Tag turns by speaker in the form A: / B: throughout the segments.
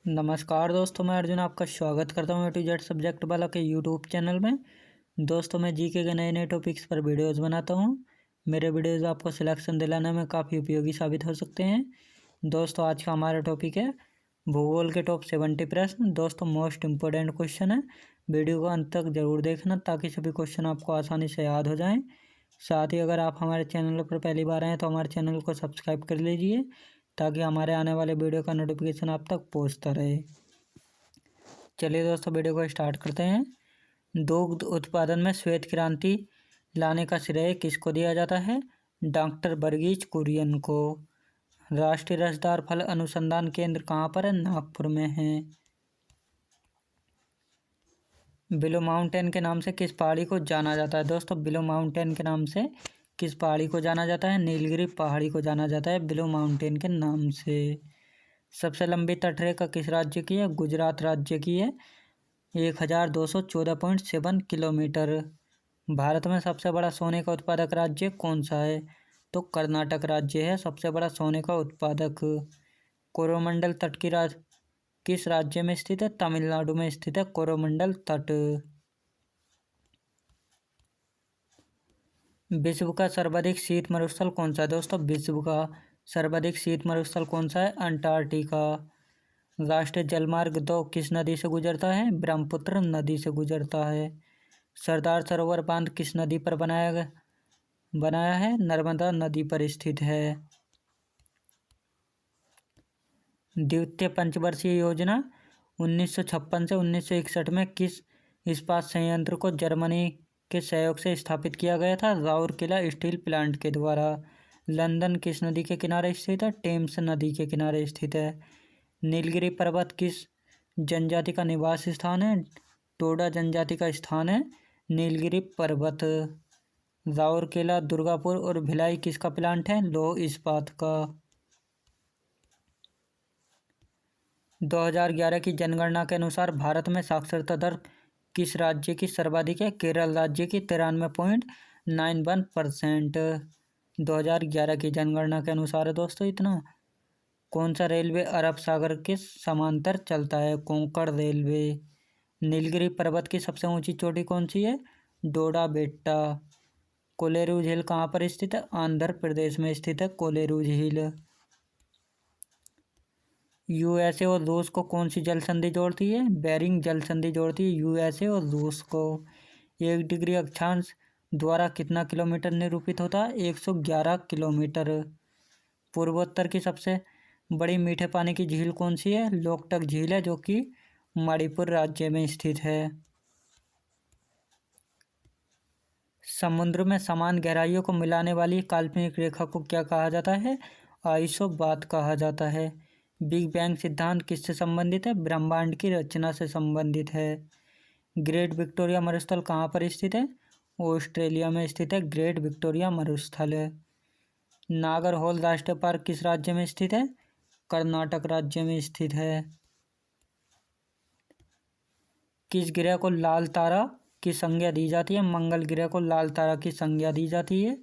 A: नमस्कार दोस्तों, मैं अर्जुन आपका स्वागत करता हूँ A to Z सब्जेक्ट वाला के यूट्यूब चैनल में। दोस्तों, मैं जीके के नए नए टॉपिक्स पर वीडियोस बनाता हूँ। मेरे वीडियोस आपको सिलेक्शन दिलाने में काफ़ी उपयोगी साबित हो सकते हैं। दोस्तों, आज का हमारा टॉपिक है भूगोल के टॉप 70 प्रश्न। दोस्तों, मोस्ट इम्पोर्टेंट क्वेश्चन है। वीडियो को अंत तक जरूर देखना ताकि सभी क्वेश्चन आपको आसानी से याद हो जाएँ। साथ ही अगर आप हमारे चैनल पर पहली बार आए हैं तो हमारे चैनल को सब्सक्राइब कर लीजिए ताकि हमारे आने वाले वीडियो का नोटिफिकेशन आप तक पहुंचता रहे। चलिए दोस्तों, वीडियो को स्टार्ट करते हैं। दुग्ध उत्पादन में श्वेत क्रांति लाने का श्रेय किसको दिया जाता है? डॉक्टर वर्गीज कुरियन को। राष्ट्रीय रसदार फल अनुसंधान केंद्र कहाँ पर है? नागपुर में है। बिलो माउंटेन के नाम से किस पहाड़ी को जाना जाता है? दोस्तों, बिलो माउंटेन के नाम से किस पहाड़ी को जाना जाता है? नीलगिरी पहाड़ी को जाना जाता है बिलो माउंटेन के नाम से। सबसे लंबी तटरेखा किस राज्य की है? गुजरात राज्य की है, 1214.7 किलोमीटर। भारत में सबसे बड़ा सोने का उत्पादक राज्य कौन सा है? तो कर्नाटक राज्य है सबसे बड़ा सोने का उत्पादक। कोरोमंडल तट किस राज्य में स्थित है? तमिलनाडु में स्थित है कोरोमंडल तट। विश्व का सर्वाधिक शीत मरुस्थल कौन सा है? दोस्तों, विश्व का सर्वाधिक शीत मरुस्थल कौन सा है? अंटार्कटिका। राष्ट्रीय जलमार्ग 2 किस नदी से गुजरता है? ब्रह्मपुत्र नदी से गुजरता है। सरदार सरोवर बांध किस नदी पर बनाया है? नर्मदा नदी पर स्थित है। द्वितीय पंचवर्षीय योजना 1956 से 1961 में किस इस्पात संयंत्र को जर्मनी के सहयोग से स्थापित किया गया था? राउरकेला स्टील प्लांट के द्वारा। लंदन किस नदी के किनारे स्थित है? टेम्स नदी के किनारे स्थित है। नीलगिरी पर्वत किस जनजाति का निवास स्थान है? टोडा जनजाति का स्थान है नीलगिरी पर्वत। राउरकेला, दुर्गापुर और भिलाई किसका प्लांट है? लौह इस्पात का। 2011 की जनगणना के अनुसार भारत में साक्षरता दर किस राज्य की सर्वाधिक है? केरल राज्य की 93.91%। 2011 की जनगणना के अनुसार है दोस्तों इतना। कौन सा रेलवे अरब सागर के समांतर चलता है? कोंकण रेलवे। नीलगिरी पर्वत की सबसे ऊंची चोटी कौन सी है? डोडा बेट्टा। कोलेरू झील कहाँ पर स्थित है? आंध्र प्रदेश में स्थित है कोलेरू झील। यूएसए और रूस को कौन सी जल संधि जोड़ती है? बेरिंग जल संधि जोड़ती है यूएसए और रूस को। 1 डिग्री अक्षांश द्वारा कितना किलोमीटर निरूपित होता है? 111 किलोमीटर। पूर्वोत्तर की सबसे बड़ी मीठे पानी की झील कौन सी है? लोकटक झील है जो कि मणिपुर राज्य में स्थित है। समुद्र में समान गहराइयों को मिलाने वाली काल्पनिक रेखा को क्या कहा जाता है? आइसोबात कहा जाता है। बिग बैंग सिद्धांत किससे संबंधित है? ब्रह्मांड की रचना से संबंधित है। ग्रेट विक्टोरिया मरुस्थल कहाँ पर स्थित है? ऑस्ट्रेलिया में स्थित है ग्रेट विक्टोरिया मरुस्थल है। नागरहोल राष्ट्रीय पार्क किस राज्य में स्थित है? कर्नाटक राज्य में स्थित है। किस ग्रह को लाल तारा की संज्ञा दी जाती है? मंगल ग्रह को लाल तारा की संज्ञा दी जाती है।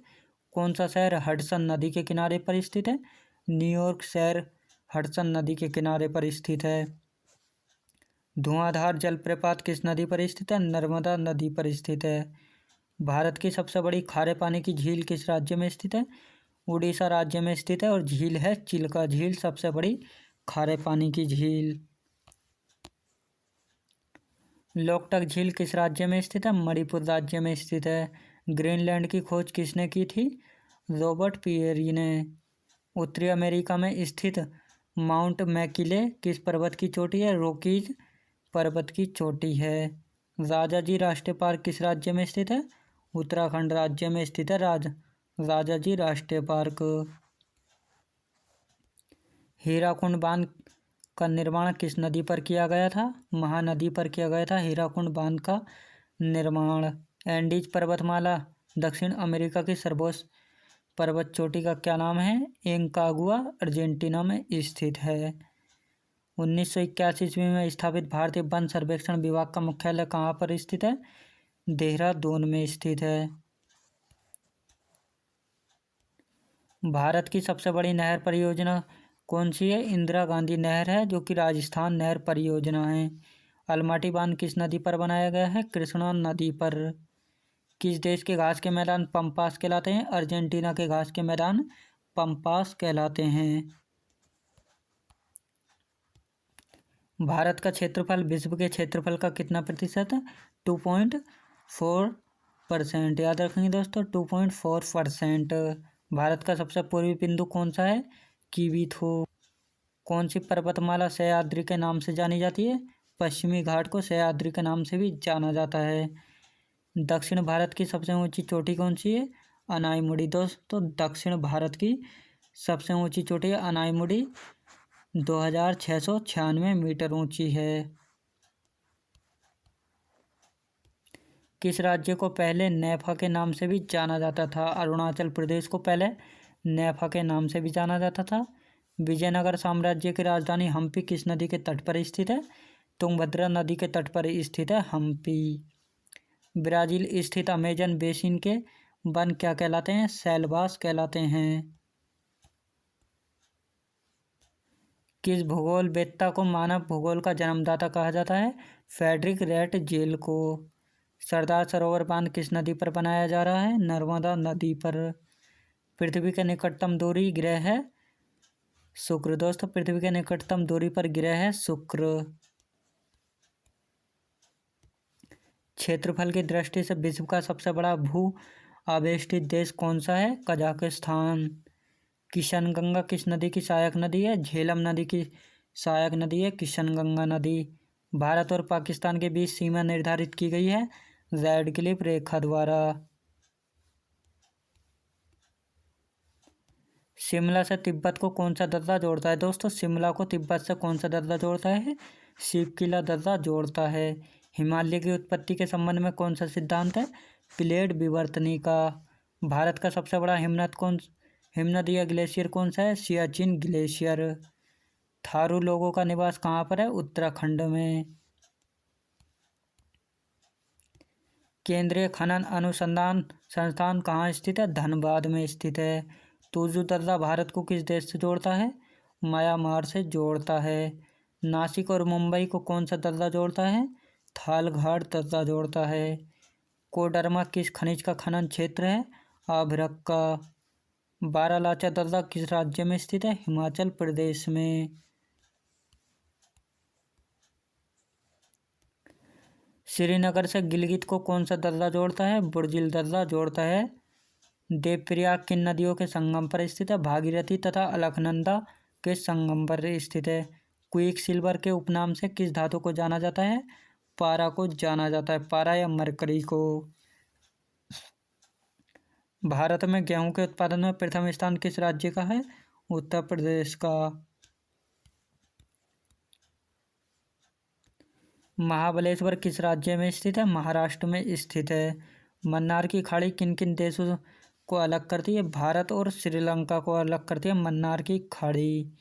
A: कौन सा शहर हडसन नदी के किनारे पर स्थित है? न्यूयॉर्क शहर हडसन नदी के किनारे पर स्थित है। धुआंधार जलप्रपात किस नदी पर स्थित है? नर्मदा नदी पर स्थित है। भारत की सबसे बड़ी खारे पानी की झील किस राज्य में स्थित है? उड़ीसा राज्य में स्थित है और झील है चिल्का झील, सबसे बड़ी खारे पानी की झील। लोकटक झील किस राज्य में स्थित है? मणिपुर राज्य में स्थित है। ग्रीनलैंड की खोज किसने की थी? रॉबर्ट पियरी ने। उत्तरी अमेरिका में स्थित माउंट मैकिले किस पर्वत की चोटी है? रॉकीज पर्वत की चोटी है। राजाजी राष्ट्रीय पार्क किस राज्य में स्थित है? उत्तराखंड राज्य में स्थित है राजाजी राष्ट्रीय पार्क। हीराकुंड बांध का निर्माण किस नदी पर किया गया था? महानदी पर किया गया था हीराकुंड बांध का निर्माण। एंडीज पर्वतमाला दक्षिण अमेरिका की सर्वोच्च पर्वत चोटी का क्या नाम है? एंकागुआ अर्जेंटीना में स्थित है। 1981 ईस्वी में स्थापित भारतीय वन सर्वेक्षण विभाग का मुख्यालय कहाँ पर स्थित है? देहरादून में स्थित है। भारत की सबसे बड़ी नहर परियोजना कौन सी है? इंदिरा गांधी नहर है, जो कि राजस्थान नहर परियोजना है। अलमाटी बांध किस नदी पर बनाया गया है? कृष्णा नदी पर। किस देश के घास के मैदान पंपास कहलाते हैं? अर्जेंटीना के घास के मैदान पंपास कहलाते हैं। भारत का क्षेत्रफल विश्व के क्षेत्रफल का कितना प्रतिशत है? 2.4%। याद रखेंगे दोस्तों, 2.4%। भारत का सबसे पूर्वी बिंदु कौन सा है? कीवीथो। कौन सी पर्वतमाला सह्याद्री के नाम से जानी जाती है? पश्चिमी घाट को सह्याद्री के नाम से भी जाना जाता है। दक्षिण भारत की सबसे ऊंची चोटी कौन सी है? अनाईमुड़ी। दोस्तों, दक्षिण भारत की सबसे ऊंची चोटी है अनाईमुड़ी, 2696 मीटर ऊंची है। किस राज्य को पहले नैफा के नाम से भी जाना जाता था? अरुणाचल प्रदेश को पहले नैफा के नाम से भी जाना जाता था। विजयनगर साम्राज्य की राजधानी हम्पी किस नदी के तट पर स्थित है? तुंगभद्रा नदी के तट पर स्थित है हम्पी। ब्राजील स्थित अमेजन बेसिन के वन क्या कहलाते हैं? सेल्वास कहलाते हैं। किस भूगोलवेत्ता को मानव भूगोल का जन्मदाता कहा जाता है? फ्रेडरिक रेट जेल को। सरदार सरोवर बांध किस नदी पर बनाया जा रहा है? नर्मदा नदी पर। पृथ्वी के निकटतम दूरी ग्रह है शुक्र। दोस्तों, पृथ्वी के निकटतम दूरी पर ग्रह है शुक्र। क्षेत्रफल की दृष्टि से विश्व का सबसे बड़ा भू आवेष्टित देश कौन सा है? कजाकिस्तान। किशनगंगा किस नदी की सहायक नदी है? झेलम नदी की सहायक नदी है किशनगंगा नदी। भारत और पाकिस्तान के बीच सीमा निर्धारित की गई है रेड क्लिफ रेखा द्वारा। शिमला से तिब्बत को कौन सा दर्रा जोड़ता है? दोस्तों, शिमला को तिब्बत से कौन सा दर्रा जोड़ता है? शिवकिला दर्रा जोड़ता है। हिमालय की उत्पत्ति के संबंध में कौन सा सिद्धांत है? प्लेट विवर्तनी का। भारत का सबसे बड़ा हिमनद या ग्लेशियर कौन सा है? सियाचिन ग्लेशियर। थारू लोगों का निवास कहाँ पर है? उत्तराखंड में। केंद्रीय खनन अनुसंधान संस्थान कहाँ स्थित है? धनबाद में स्थित है। तुजू दर्रा भारत को किस देश से जोड़ता है? म्यांमार से जोड़ता है। नासिक और मुंबई को कौन सा दर्रा जोड़ता है? थालघाट दर्रा जोड़ता है। कोडरमा किस खनिज का खनन क्षेत्र है? अभ्रक का। बारालाचा दर्रा किस राज्य में स्थित है? हिमाचल प्रदेश में। श्रीनगर से गिलगित को कौन सा दर्रा जोड़ता है? बुर्जिल दर्रा जोड़ता है। देवप्रयाग किन नदियों के संगम पर स्थित है? भागीरथी तथा अलकनंदा के संगम पर स्थित है। क्विक सिल्वर के उपनाम से किस धातु को जाना जाता है? पारा को जाना जाता है, पारा या मरकरी को। भारत में गेहूं के उत्पादन में प्रथम स्थान किस राज्य का है? उत्तर प्रदेश का। महाबलेश्वर किस राज्य में स्थित है? महाराष्ट्र में स्थित है। मन्नार की खाड़ी किन किन देशों को अलग करती है? भारत और श्रीलंका को अलग करती है मन्नार की खाड़ी।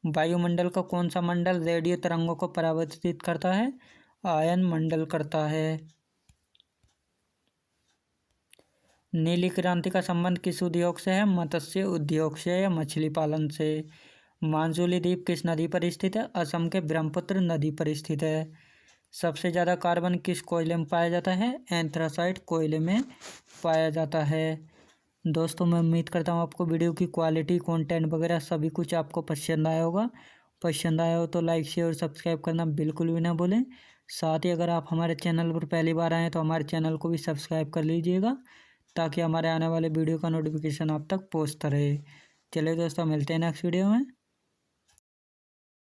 A: वायुमंडल का कौन सा मंडल रेडियो तरंगों को परावर्तित करता है? आयन मंडल करता है। नीली क्रांति का संबंध किस उद्योग से है? मत्स्य उद्योग से या मछली पालन से। मांजुली द्वीप किस नदी पर स्थित है? असम के ब्रह्मपुत्र नदी पर स्थित है। सबसे ज़्यादा कार्बन किस कोयले में पाया जाता है? एंथ्रासाइट कोयले में पाया जाता है। दोस्तों, मैं उम्मीद करता हूँ आपको वीडियो की क्वालिटी, कंटेंट वगैरह सभी कुछ आपको पसंद आया होगा। पसंद आया हो तो लाइक शेयर और सब्सक्राइब करना बिल्कुल भी ना भूलें। साथ ही अगर आप हमारे चैनल पर पहली बार आएँ तो हमारे चैनल को भी सब्सक्राइब कर लीजिएगा, ताकि हमारे आने वाले वीडियो का नोटिफिकेशन आप तक पहुँचता रहे। चलिए दोस्तों, मिलते हैं नेक्स्ट वीडियो में।